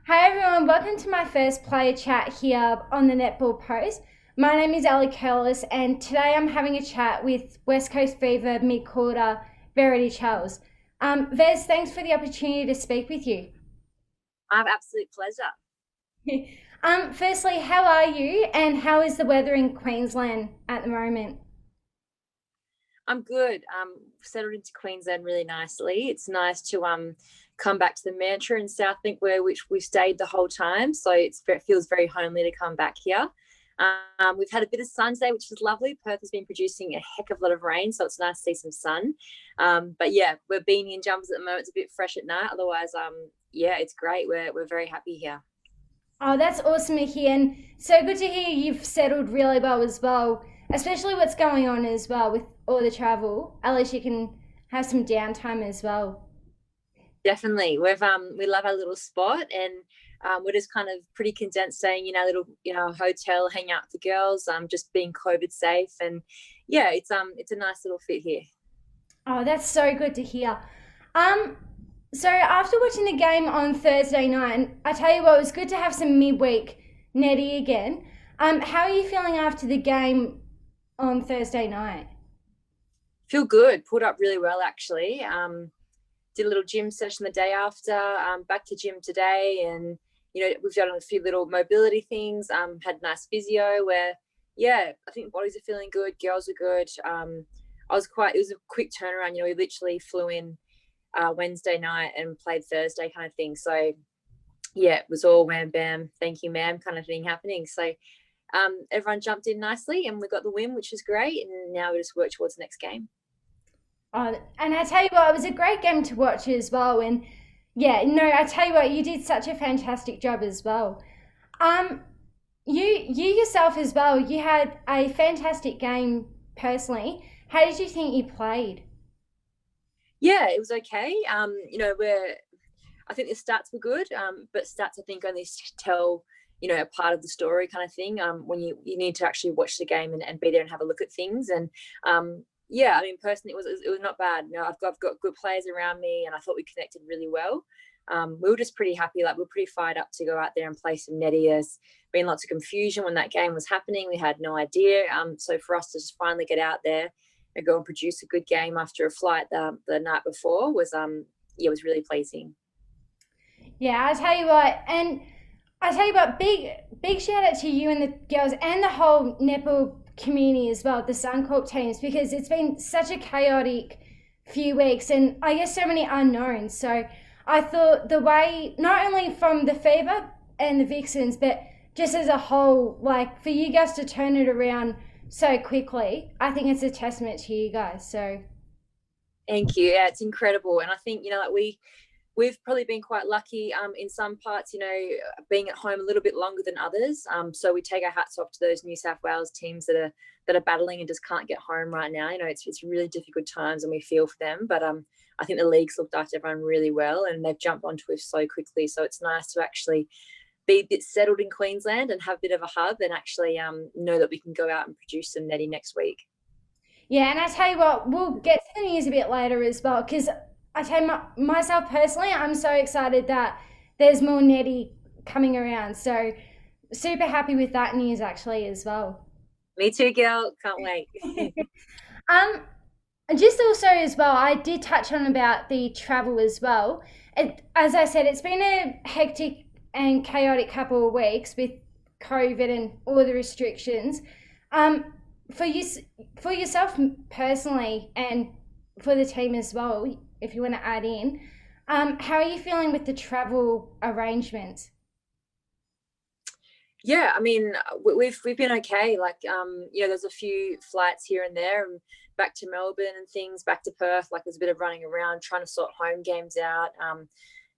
Hi everyone, welcome to my first player chat here on the Netball post. My name is Ali Curlis and today I'm having a chat with West Coast Fever midcourter Verity Charles. Vez, thanks for the opportunity to speak with you. I have absolute pleasure. Firstly, how are you and how is the weather in Queensland at the moment? I'm good. Settled into Queensland really nicely. It's nice to come back to the Mantra in South Link where which we've stayed the whole time. So it feels very homely to come back here. We've had a bit of sun today, which is lovely. Perth has been producing a heck of a lot of rain, so it's nice to see some sun. But yeah, we're beanie and jumpers at the moment. It's a bit fresh at night. Otherwise, yeah, it's great. We're very happy here. Oh, that's awesome to hear, and so good to hear you've settled really well as well, especially what's going on as well with all the travel. At least you can have some downtime as well. Definitely. We love our little spot, and we're just kind of pretty condensed staying in our little, hotel, hang out with the girls, just being COVID safe. And yeah, it's a nice little fit here. Oh, that's so good to hear. Um, so after watching the game on Thursday night, I tell you what, it was good to have some midweek netty again. How are you feeling after the game on Thursday night? Feel good, pulled up really well actually. Did a little gym session the day after, back to gym today, and we've done a few little mobility things. Had nice physio where, yeah, I think bodies are feeling good, girls are good. It was a quick turnaround. We literally flew in Wednesday night and played Thursday kind of thing. So yeah, it was all wham bam, thank you, ma'am, kind of thing happening. So everyone jumped in nicely and we got the win, which is great. And now we just work towards the next game. Oh, and I tell you what, it was a great game to watch as well. And yeah, no, I tell you what, you did such a fantastic job as well. Um, you yourself as well, you had a fantastic game personally. How did you think you played? Yeah, it was okay. I think the stats were good, but stats I think only tell a part of the story kind of thing. When you need to actually watch the game and be there and have a look at things. And yeah, I mean personally it was not bad. I've got good players around me, and I thought we connected really well. We were just pretty happy. Like we were pretty fired up to go out there and play some netty. There's been lots of confusion when that game was happening. We had no idea. So for us to just finally get out there and go and produce a good game after a flight the night before was yeah, it was really pleasing. Yeah, I tell you what, and I tell you what, big shout out to you and the girls and the whole netball community as well, the Suncorp teams, because it's been such a chaotic few weeks and I guess so many unknowns. So I thought the way, not only from the Fever and the Vixens, but just as a whole, like for you guys to turn it around so quickly, I think it's a testament to you guys. So Thank you. Yeah, it's incredible. And I think, like we've probably been quite lucky in some parts, being at home a little bit longer than others. So we take our hats off to those New South Wales teams that are battling and just can't get home right now. It's really difficult times and we feel for them. But I think the league's looked after everyone really well and they've jumped onto us so quickly. So it's nice to actually be a bit settled in Queensland and have a bit of a hub and actually know that we can go out and produce some netty next week. yeah, and I tell you what, we'll get to the news a bit later as well because I tell you myself personally, I'm so excited that there's more netty coming around. So super happy with that news actually as well. Me too, girl. Can't wait. um, just also as well, I did touch on about the travel as well. As I said, it's been a hectic and chaotic couple of weeks with COVID and all the restrictions. Um, for you, for yourself personally, and for the team as well, if you want to add in, how are you feeling with the travel arrangements? Yeah, I mean, we've been okay. Like, there's a few flights here and there, and back to Melbourne and things, back to Perth. Like, there's a bit of running around trying to sort home games out.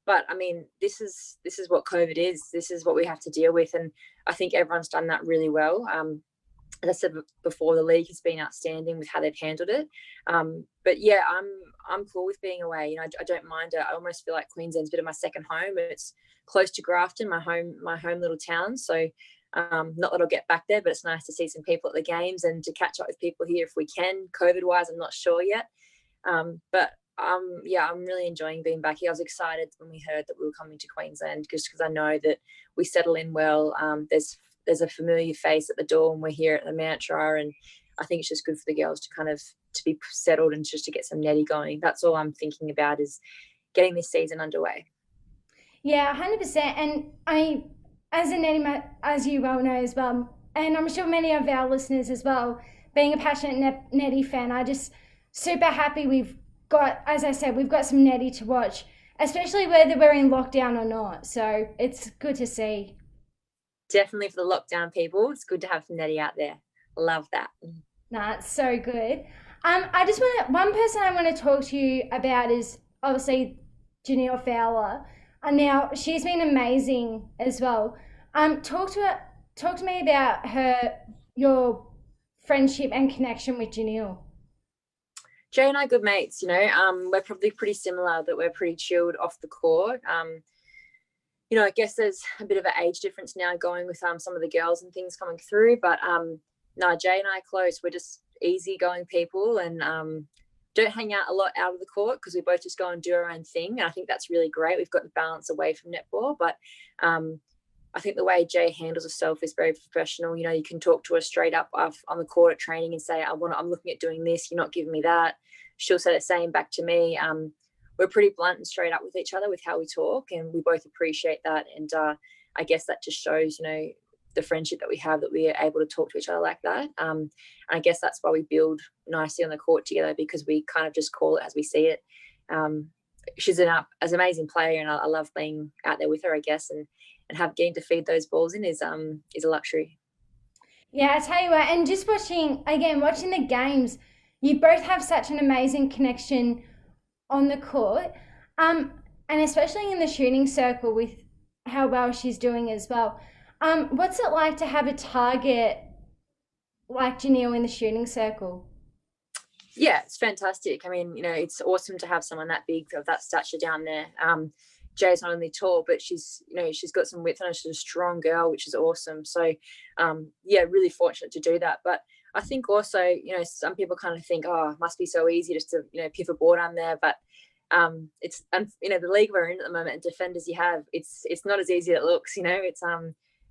But I mean, this is what COVID is. This is what we have to deal with, and I think everyone's done that really well. As I said before, the league has been outstanding with how they've handled it. But yeah, I'm cool with being away. I don't mind it. I almost feel like Queensland's a bit of my second home. It's close to Grafton, my home little town. So not that I'll get back there, but it's nice to see some people at the games and to catch up with people here if we can. COVID wise, I'm not sure yet. But I'm really enjoying being back here. I was excited when we heard that we were coming to Queensland, just because I know that we settle in well. There's a familiar face at the door, and we're here at the Mantra, and I think it's just good for the girls to be settled and just to get some netty going. That's all I'm thinking about, is getting this season underway. Yeah, 100%. And I mean, as a netty, as you well know as well, and I'm sure many of our listeners as well, being a passionate netty fan, I just super happy we've got, as I said, we've got some netty to watch, especially whether we're in lockdown or not. So it's good to see. Definitely for the lockdown people, it's good to have some netty out there. Love that. Nah, it's so good. I just want to, one person I want to talk to you about is obviously Janelle Fowler. And now she's been amazing as well. Talk to me about your friendship and connection with Janelle. Jay and I are good mates, we're probably pretty similar, that we're pretty chilled off the court. I guess there's a bit of an age difference now going with some of the girls and things coming through, but no, Jay and I are close. We're just easygoing people, and don't hang out a lot out of the court because we both just go and do our own thing. And I think that's really great. We've got the balance away from netball, but I think the way Jay handles herself is very professional. You can talk to her straight up on the court at training and say, I'm looking at doing this. You're not giving me that. She'll say the same back to me. We're pretty blunt and straight up with each other with how we talk, and we both appreciate that. And I guess that just shows, the friendship that we have, that we are able to talk to each other like that. And I guess that's why we build nicely on the court together, because we kind of just call it as we see it. She's an amazing player, and I love being out there with her, I guess, and getting to feed those balls in is a luxury. Yeah, I tell you what, and just watching the games, you both have such an amazing connection on the court, and especially in the shooting circle with how well she's doing as well. What's it like to have a target like Janelle in the shooting circle? Yeah, it's fantastic. I mean, it's awesome to have someone that big, of that stature down there. Jay's not only tall, but she's got some width on her. She's a strong girl, which is awesome. So, really fortunate to do that. But I think also, some people kind of think, oh, it must be so easy just to, piff a ball down there. But it's, the league we're in at the moment, and defenders you have, it's not as easy as it looks.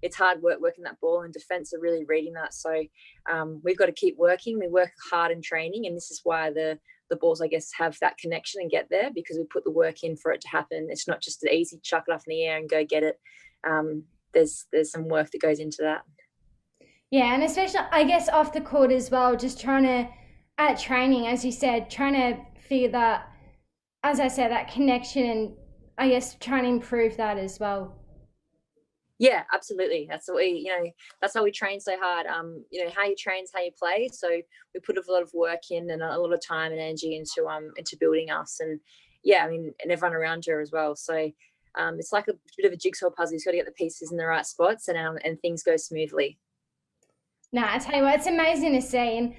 It's hard work working that ball, and defense are really reading that. So we've got to keep working. We work hard in training, and this is why the balls, I guess, have that connection and get there, because we put the work in for it to happen. It's not just an easy chuck it off in the air and go get it. There's some work that goes into that. Yeah, and especially, I guess, off the court as well, just trying to, at training, as you said, trying to feel that, as I said, that connection, and I guess trying to improve that as well. Yeah, absolutely. That's what that's how we train so hard. How you train is how you play. So we put a lot of work in, and a lot of time and energy into building us, and and everyone around her as well. So it's like a bit of a jigsaw puzzle. You've got to get the pieces in the right spots, and things go smoothly. No, I tell you what, it's amazing to see.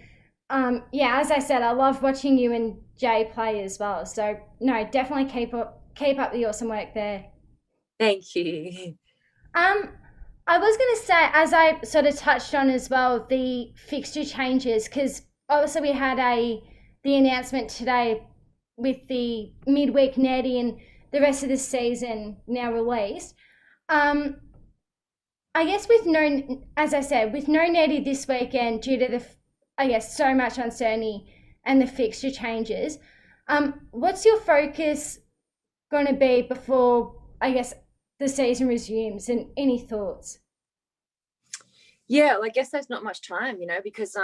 And as I said, I love watching you and Jay play as well. So no, definitely keep up the awesome work there. Thank you. I was going to say, as I sort of touched on as well, the fixture changes, because obviously we had the announcement today with the midweek netty and the rest of the season now released. I guess with no netty this weekend due to so much uncertainty and the fixture changes, what's your focus going to be before, I guess, the season resumes, and any thoughts? Yeah, well, I guess there's not much time, because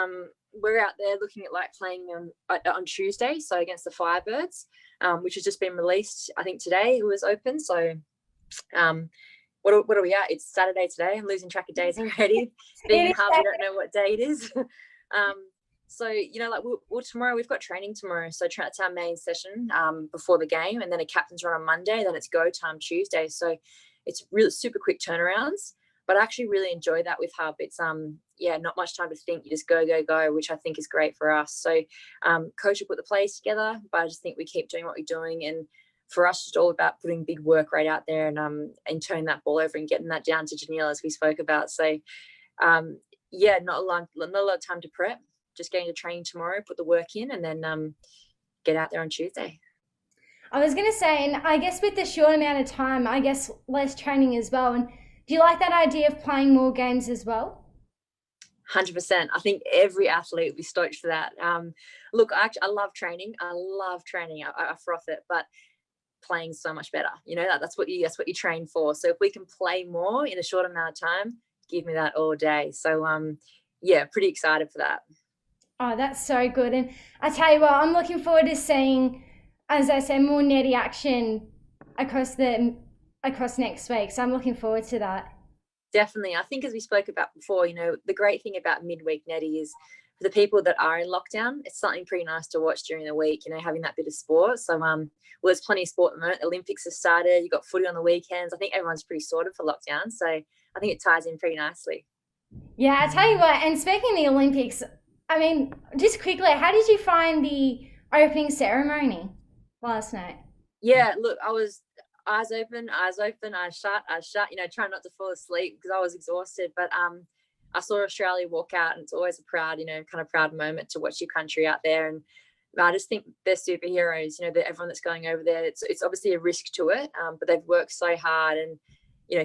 we're out there looking at playing on Tuesday, so against the Firebirds, which has just been released. I think today it was open. So what are we at? It's Saturday today. I'm losing track of days already. Being in half, I don't know what day it is. So tomorrow we've got training tomorrow. So that's our main session before the game, and then a captain's run on Monday. Then it's go time Tuesday. So it's really super quick turnarounds. But I actually really enjoy that with Hub. It's not much time to think. You just go, which I think is great for us. So coach will put the plays together, but I just think we keep doing what we're doing. And for us, it's all about putting big work right out there and turning that ball over and getting that down to Janelle, as we spoke about. So not a lot of time to prep. Just getting to training tomorrow, put the work in, and then get out there on Tuesday. I was going to say, and I guess with the short amount of time, I guess less training as well. And do you like that idea of playing more games as well? 100%. I think every athlete would be stoked for that. Look, I love training. I love training. I froth it, but playing so much better. That's what you train for. So if we can play more in a short amount of time, give me that all day. So yeah, pretty excited for that. Oh, that's so good. And I tell you what, I'm looking forward to seeing, as I said, more netty action across the across next week. So I'm looking forward to that. Definitely. I think as we spoke about before, the great thing about midweek netty is for the people that are in lockdown, it's something pretty nice to watch during the week, having that bit of sport. So well, there's plenty of sport at the moment. Olympics have started, you've got footy on the weekends. I think everyone's pretty sorted for lockdown. So I think it ties in pretty nicely. Yeah, I tell you what, and speaking of the Olympics, I mean, just quickly, how did you find the opening ceremony last night? Yeah, look, I was eyes open, I shut, trying not to fall asleep because I was exhausted. But I saw Australia walk out, and it's always a proud, kind of proud moment to watch your country out there. And I just think they're superheroes. That everyone that's going over there, it's obviously a risk to it, but they've worked so hard, and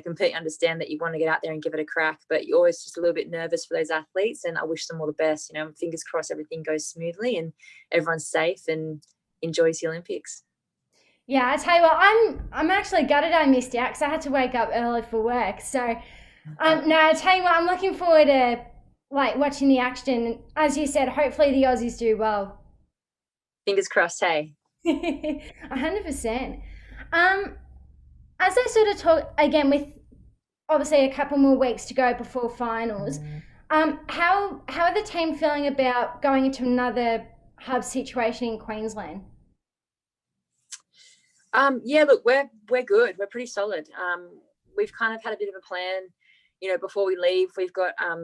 completely understand that you want to get out there and give it a crack, but you're always just a little bit nervous for those athletes. And I wish them all the best. Fingers crossed everything goes smoothly and everyone's safe and enjoys the Olympics. Yeah, I tell you what, I'm actually gutted I missed out because I had to wake up early for work. So, no, I tell you what, I'm looking forward to like watching the action. As you said, hopefully the Aussies do well. Fingers crossed. Hey. 100%. Um, as I sort of talk again with obviously a couple more weeks to go before finals, how are the team feeling about going into another hub situation in Queensland? Yeah, look, we're good. We're pretty solid. We've kind of had a bit of a plan. Before we leave, we've got a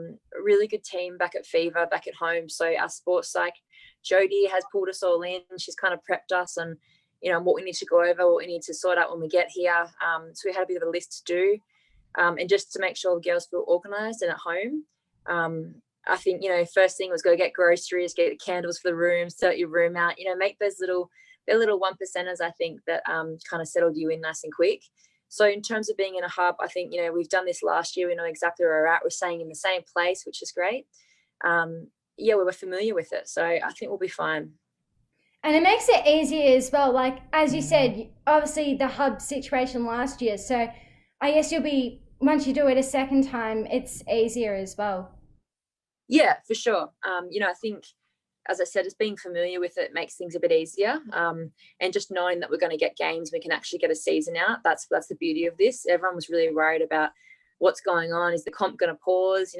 really good team back at Fever, back at home. So our sports psych, Jody, has pulled us all in. She's kind of prepped us on, what we need to go over, what we need to sort out when we get here. So we had a bit of a list to do, and just to make sure the girls feel organised and at home. I think, first thing was go get groceries, get the candles for the room, set your room out, make they're little one percenters, I think, that kind of settled you in nice and quick. So in terms of being in a hub, I think, we've done this last year. We know exactly where we're at. We're staying in the same place, which is great. Yeah, we were familiar with it. So I think we'll be fine. And it makes it easier as well. Like, as you said, obviously the hub situation last year. So I guess you'll be, once you do it a second time, it's easier as well. Yeah, for sure. I think, as I said, just being familiar with it makes things a bit easier. And just knowing that we're going to get games, we can actually get a season out. That's the beauty of this. Everyone was really worried about what's going on. Is the comp going to pause?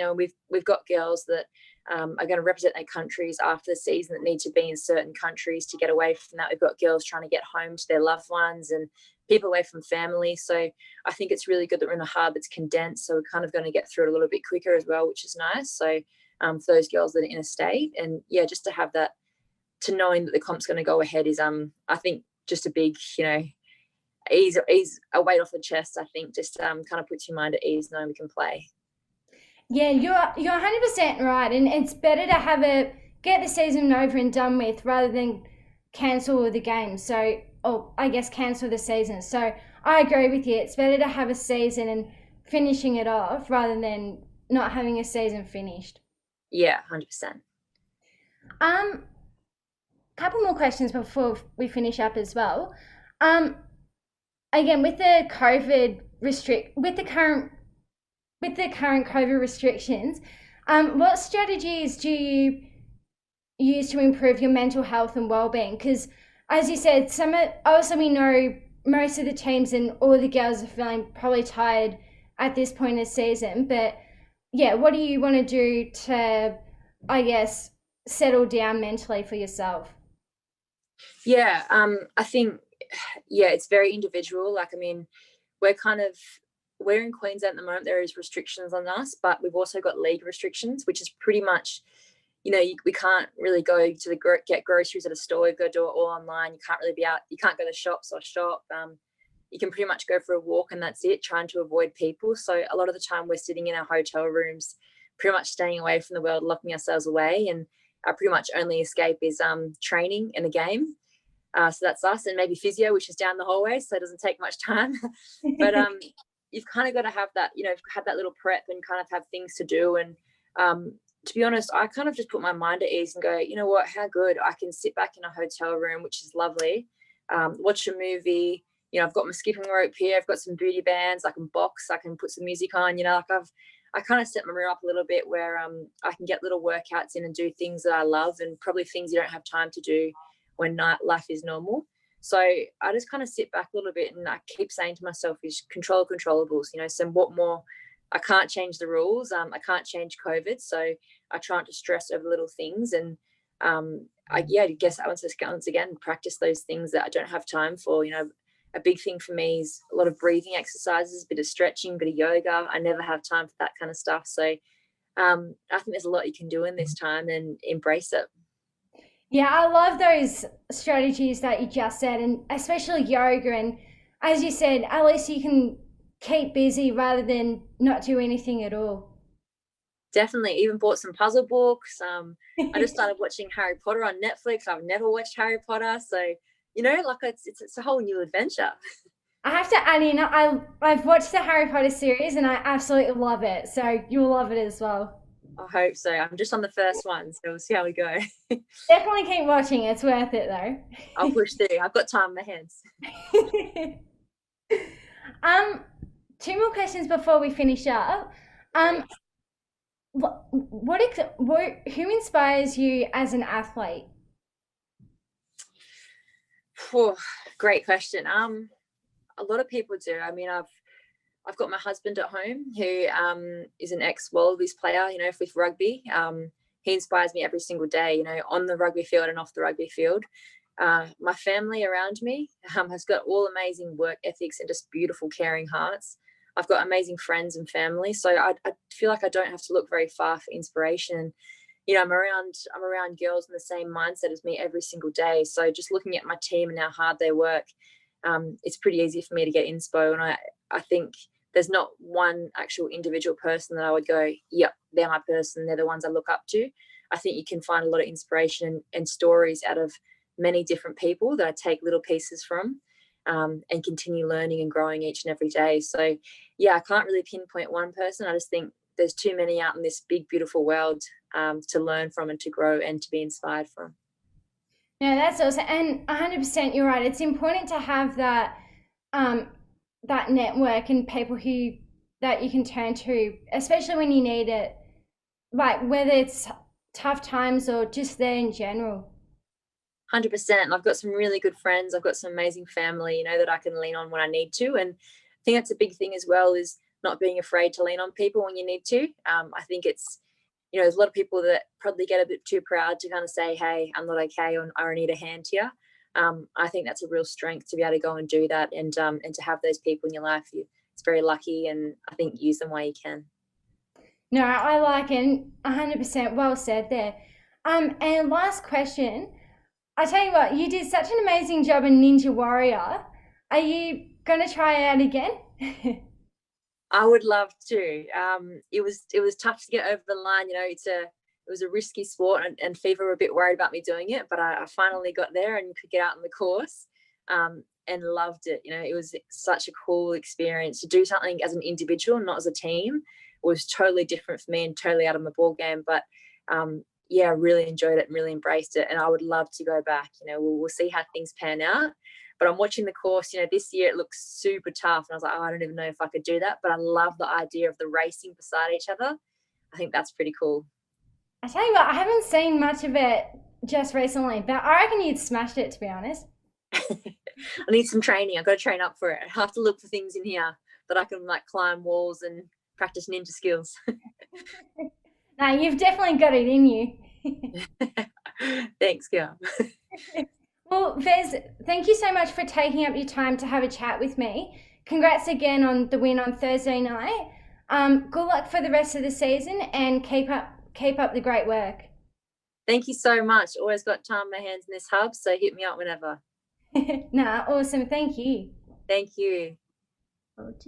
We've got girls that are going to represent their countries after the season that need to be in certain countries to get away from that. We've got girls trying to get home to their loved ones and people away from family. So I think it's really good that we're in a hub. It's condensed, so we're kind of going to get through it a little bit quicker as well, which is nice. So for those girls that are in a state, and yeah, just to have that, to knowing that the comp's going to go ahead is I think just a big ease a weight off the chest. I think just kind of puts your mind at ease knowing we can play. Yeah, you're 100% right, and it's better to have a get the season over and done with rather than cancel the game. So, or I guess cancel the season. So I agree with you. It's better to have a season and finishing it off rather than not having a season finished. Yeah, 100%. Um, Couple more questions before we finish up as well. Um, Again with the COVID restrict with the current COVID restrictions, what strategies do you use to improve your mental health and well-being? Because, as you said, also we know most of the teams and all the girls are feeling probably tired at this point of the season. But yeah, what do you want to do to, I guess, settle down mentally for yourself? Yeah, I think, yeah, it's very individual. Like, I mean, we're kind of we're in Queensland at the moment. There is restrictions on us, but we've also got league restrictions, which is pretty much, we can't really go to get groceries at a store. We've got to do it all online. You can't really be out. You can't go to shops or shop. You can pretty much go for a walk and that's it, trying to avoid people. So a lot of the time we're sitting in our hotel rooms, pretty much staying away from the world, locking ourselves away. And our pretty much only escape is training and a game. So that's us, and maybe physio, which is down the hallway, so it doesn't take much time. But you've kind of got to have that, have that little prep and kind of have things to do. And to be honest, I kind of just put my mind at ease and go, you know what, how good. I can sit back in a hotel room, which is lovely, watch a movie. I've got my skipping rope here. I've got some booty bands. I can box. I can put some music on. I kind of set my mirror up a little bit where I can get little workouts in and do things that I love, and probably things you don't have time to do when life is normal. So I just kind of sit back a little bit, and I keep saying to myself, is control controllables, so what more? I can't change the rules. I can't change COVID. So I try not to stress over little things. And I guess I want to once again practice those things that I don't have time for. A big thing for me is a lot of breathing exercises, a bit of stretching, a bit of yoga. I never have time for that kind of stuff. So I think there's a lot you can do in this time, and embrace it. Yeah, I love those strategies that you just said, and especially yoga. And as you said, at least you can keep busy rather than not do anything at all. Definitely. Even bought some puzzle books. I just started watching Harry Potter on Netflix. I've never watched Harry Potter. So, it's a whole new adventure. I have to add in, I've watched the Harry Potter series and I absolutely love it. So you'll love it as well. I hope so. I'm just on the first one, so we'll see how we go. Definitely keep watching. It's worth it though. I'll push through. I've got time on my hands. Two more questions before we finish up. Who inspires you as an athlete? Great question. A lot of people do. I mean, I've got my husband at home who is an ex-Wallabies player, with rugby. He inspires me every single day, on the rugby field and off the rugby field. My family around me has got all amazing work ethics and just beautiful, caring hearts. I've got amazing friends and family. So I feel like I don't have to look very far for inspiration. I'm around girls in the same mindset as me every single day. So just looking at my team and how hard they work, it's pretty easy for me to get inspo. And I think there's not one actual individual person that I would go, yep, they're my person. They're the ones I look up to. I think you can find a lot of inspiration and stories out of many different people that I take little pieces from, and continue learning and growing each and every day. So yeah, I can't really pinpoint one person. I just think there's too many out in this big, beautiful world to learn from and to grow and to be inspired from. No, that's awesome. And 100% you're right. It's important to have that that network and people that you can turn to, especially when you need it, like whether it's tough times or just there in general. 100%. I've got some really good friends. I've got some amazing family, that I can lean on when I need to. And I think that's a big thing as well, is not being afraid to lean on people when you need to. I think it's, there's a lot of people that probably get a bit too proud to kind of say, hey, I'm not okay, or I need a hand here. I think that's a real strength to be able to go and do that, and to have those people in your life. It's very lucky, and I think use them while you can. No, I like it. 100% well said there. And last question. I tell you what, you did such an amazing job in Ninja Warrior. Are you going to try it out again? I would love to. It was tough to get over the line. It was a risky sport, and FIFA were a bit worried about me doing it, but I finally got there and could get out on the course, and loved it. It was such a cool experience to do something as an individual, not as a team. It was totally different for me and totally out of my ball game, but yeah, I really enjoyed it and really embraced it. And I would love to go back. We'll see how things pan out. But I'm watching the course, this year it looks super tough. And I was like, I don't even know if I could do that. But I love the idea of the racing beside each other. I think that's pretty cool. I tell you what, I haven't seen much of it just recently, but I reckon you'd smashed it, to be honest. I need some training. I've got to train up for it. I have to look for things in here that I can climb walls and practice ninja skills. No, you've definitely got it in you. Thanks, girl. Well, Vez, thank you so much for taking up your time to have a chat with me. Congrats again on the win on Thursday night. Good luck for the rest of the season, and keep up the great work. Thank you so much. Always got time on my hands in this hub, so hit me up whenever. Nah, awesome. Thank you. Thank you. I'll just